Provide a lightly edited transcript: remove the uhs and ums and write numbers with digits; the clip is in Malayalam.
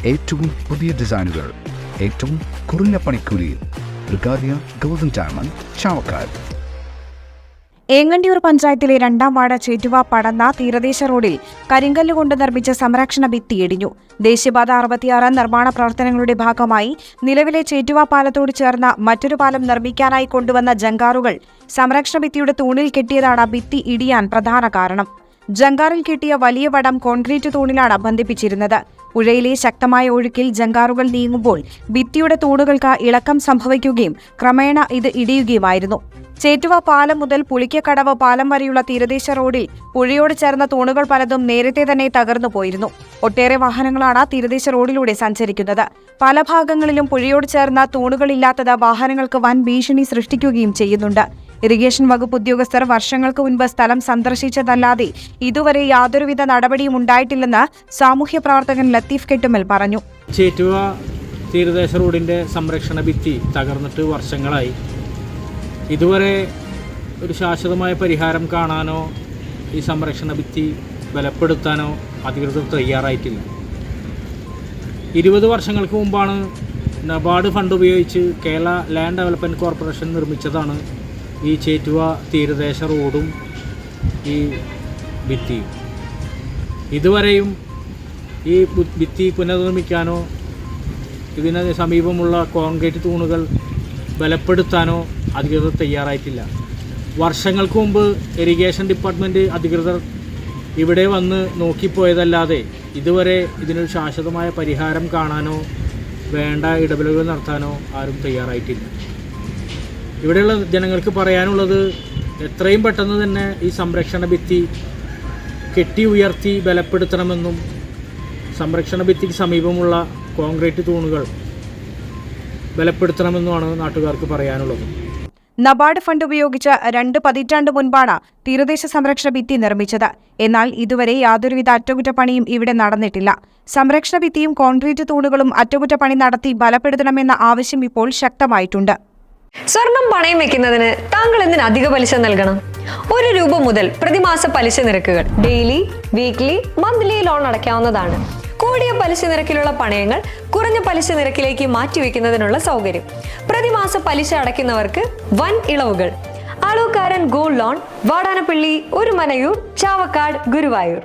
ഏറ്റവും പുതിയ ഡിസൈനുകൾ ഏറ്റവും കുറഞ്ഞ പണിക്കൂലിയിൽ ബ്രിഗാദിയ ഗോൾഡൻ ഡയമണ്ട് ചാവക്കാട്. ഏങ്ങണ്ടിയൂർ പഞ്ചായത്തിലെ 2ാം വാർഡ് ചേറ്റുവ പടന്ന തീരദേശ റോഡിൽ കരിങ്കല്ല് കൊണ്ട് നിർമ്മിച്ച സംരക്ഷണ ഭിത്തി ഇടിഞ്ഞു. ദേശീയപാത 66 നിർമ്മാണ പ്രവർത്തനങ്ങളുടെ ഭാഗമായി നിലവിലെ ചേറ്റുവ പാലത്തോട് ചേർന്ന മറ്റൊരു പാലം നിർമ്മിക്കാനായി കൊണ്ടുവന്ന ജങ്കാറുകൾ സംരക്ഷണ ഭിത്തിയുടെ തൂണിൽ കെട്ടിയതാണ് ഭിത്തി ഇടിയാൻ പ്രധാന കാരണം. ജങ്കാറിൽ കെട്ടിയ വലിയ വടം കോൺക്രീറ്റ് തൂണിലാണ് ബന്ധിപ്പിച്ചിരുന്നത്. പുഴയിലെ ശക്തമായ ഒഴുക്കിൽ ജങ്കാറുകൾ നീങ്ങുമ്പോൾ ഭിത്തിയുടെ തൂണുകൾക്ക് ഇളക്കം സംഭവിക്കുകയും ക്രമേണ ഇത് ഇടിയുകയുമായിരുന്നു. ചേറ്റുവ പാലം മുതൽ പുളിക്കക്കടവ് പാലം വരെയുള്ള തീരദേശ റോഡിൽ പുഴയോട് ചേർന്ന തൂണുകൾ പലതും നേരത്തെ തന്നെ തകർന്നു പോയിരുന്നു. ഒട്ടേറെ വാഹനങ്ങളാണ് തീരദേശ റോഡിലൂടെ സഞ്ചരിക്കുന്നത്. പല ഭാഗങ്ങളിലും പുഴയോട് ചേർന്ന തൂണുകളില്ലാത്തത് വാഹനങ്ങൾക്ക് വൻ ഭീഷണി സൃഷ്ടിക്കുകയും ചെയ്യുന്നുണ്ട്. ഇറിഗേഷൻ വകുപ്പ് ഉദ്യോഗസ്ഥർ വർഷങ്ങൾക്ക് മുൻപ് സ്ഥലം സന്ദർശിച്ചതല്ലാതെ ഇതുവരെ യാതൊരുവിധ നടപടിയും ഉണ്ടായിട്ടില്ലെന്ന് സാമൂഹ്യ പ്രവർത്തകൻ ലത്തീഫ് കെട്ടുമൽ പറഞ്ഞു. ചേറ്റുവ തീരദേശ റോഡിൻ്റെ സംരക്ഷണ ഭിത്തി തകർന്നിട്ട് വർഷങ്ങളായി. ഇതുവരെ ഒരു ശാശ്വതമായ പരിഹാരം കാണാനോ ഈ സംരക്ഷണ ഭിത്തി ബലപ്പെടുത്താനോ അധികൃതർ തയ്യാറായിട്ടില്ല. 20 വർഷങ്ങൾക്ക് മുമ്പാണ് നബാർഡ് ഫണ്ട് ഉപയോഗിച്ച് കേരള ലാൻഡ് ഡെവലപ്മെൻറ്റ് കോർപ്പറേഷൻ നിർമ്മിച്ചതാണ് ഈ ചേറ്റുവ തീരദേശ റോഡും ഈ ഭിത്തിയും. ഇതുവരെയും ഈ ഭിത്തി പുനർനിർമ്മിക്കാനോ ഇതിന് സമീപമുള്ള കോൺക്രീറ്റ് തൂണുകൾ ബലപ്പെടുത്താനോ അധികൃതർ തയ്യാറായിട്ടില്ല. വർഷങ്ങൾക്ക് മുമ്പ് ഇറിഗേഷൻ ഡിപ്പാർട്ട്മെൻറ്റ് അധികൃതർ ഇവിടെ വന്ന് നോക്കിപ്പോയതല്ലാതെ ഇതുവരെ ഇതിനൊരു ശാശ്വതമായ പരിഹാരം കാണാനോ വേണ്ട ഇടപെടലുകൾ നടത്താനോ ആരും തയ്യാറായിട്ടില്ല. ഇവിടെയുള്ള ജനങ്ങൾക്ക് പറയാനുള്ളത് എത്രയും പെട്ടെന്ന് തന്നെ ഈ സംരക്ഷണ ഭിത്തി കെട്ടി ഉയർത്തി ബലപ്പെടുത്തണമെന്നും സംരക്ഷണ ഭിത്തിക്ക് സമീപമുള്ള കോൺക്രീറ്റ് തൂണുകൾ ബലപ്പെടുത്തണമെന്നുമാണ് നാട്ടുകാർക്ക് പറയാനുള്ളത്. നബാർഡ് ഫണ്ട് ഉപയോഗിച്ച് 2 പതിറ്റാണ്ട് മുൻപാണ് തീരദേശ സംരക്ഷണ ഭിത്തി നിർമ്മിച്ചത്. എന്നാൽ ഇതുവരെ യാതൊരുവിധ അറ്റകുറ്റപ്പണിയും ഇവിടെ നടന്നിട്ടില്ല. സംരക്ഷണ ഭിത്തിയും കോൺക്രീറ്റ് തൂണുകളും അറ്റകുറ്റപ്പണി നടത്തി ബലപ്പെടുത്തണമെന്ന ആവശ്യം ഇപ്പോൾ ശക്തമായിട്ടുണ്ട്. സ്വർണം പണയം വെക്കുന്നതിന് താങ്കൾ എന്തിന് അധിക പലിശ നൽകണം? 1 രൂപ മുതൽ പ്രതിമാസ പലിശ നിരക്കുകൾ ഡെയിലി, വീക്ക്ലി, മന്ത്ലി ലോൺ അടയ്ക്കാവുന്നതാണ്. കൂടിയ പലിശ നിരക്കിലുള്ള പണയങ്ങൾ കുറഞ്ഞ പലിശ നിരക്കിലേക്ക് മാറ്റിവെക്കുന്നതിനുള്ള സൗകര്യം. പ്രതിമാസ പലിശ അടയ്ക്കുന്നവർക്ക് വൻ ഇളവുകൾ. Alukkaran gold loan, Vadanappally, Orumanayur, Chavakkad, Guruvayur.